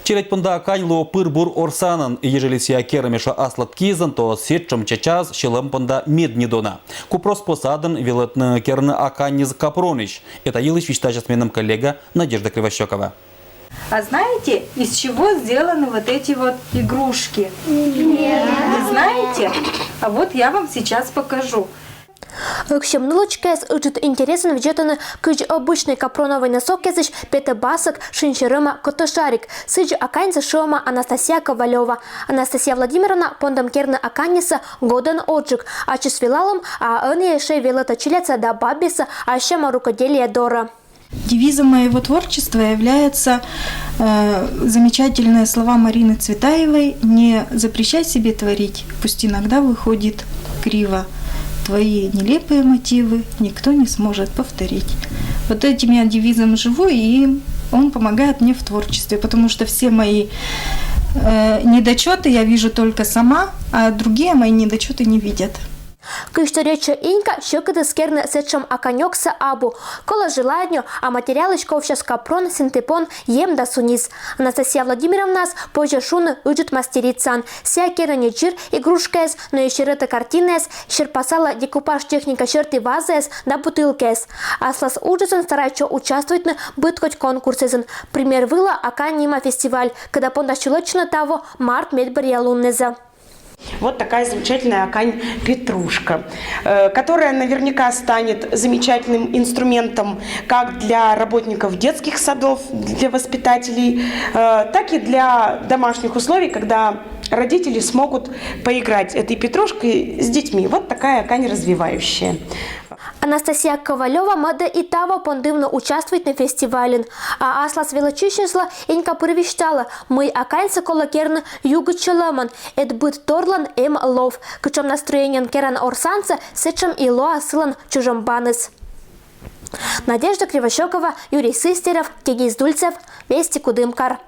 Челядь пында каньло пыр-бур орсанын, ежели сия керамеша аслат кизан, то сетчым чечас щелым пында меднидона. Купрос посадын вилетны керны аканиз капронич. Это елыч вичтачесменным коллега Надежда Кривощекова. А знаете, из чего сделаны вот эти вот игрушки? Нет. Не знаете? А вот я вам сейчас покажу. Кшемнулочка учит интересен вжетаны кыж обычный капроновый носок языч петебасок шинчерыма котошарик. Сыж аканьца шома Анастасия Ковалева. Анастасия Владимировна пондам керны аканиса годен отжиг. А чисвилалом, а они еще велата чилеца да бабиса, а еще рукоделие дора. Девизом моего творчества являются замечательные слова Марины Цветаевой: «Не запрещай себе творить, пусть иногда выходит криво. Твои нелепые мотивы никто не сможет повторить». Вот этим я девизом живу, и он помогает мне в творчестве, потому что все мои недочеты я вижу только сама, а другие мои недочеты не видят. Кыштореча инька щекоты скерны сечем аканёкса абу. Кола желанию, а материалочков сейчас капрон, синтепон, ем да сунис. Анастасия Владимировна позже шуны уджит мастерицан. Ся керне чир игрушкес, но и щерета картинес, щерпасала декупаж техника черты вазес да бутылкес. Аслас уджисан старается участвовать на быткоть конкурсезен. Пример выла аканима фестиваль, когда пондащулочно того март медбарья луннеза. Вот такая замечательная акань петрушка, которая наверняка станет замечательным инструментом как для работников детских садов, для воспитателей, так и для домашних условий, когда родители смогут поиграть этой петрушкой с детьми. Вот такая акань развивающая. Анастасия Ковалева мада и того пондывно участвует на фестивале. А Аслас величишесла инька привещала: мы аканьцы колокерны юга челаман, эд быт торлан лов, кычем настроением керан орсанца, сечем и лоа сылан чужом баныс. Надежда Кривощекова, Юрий Сыстеров, Тегиз Дульцев, Вести Кудымкар.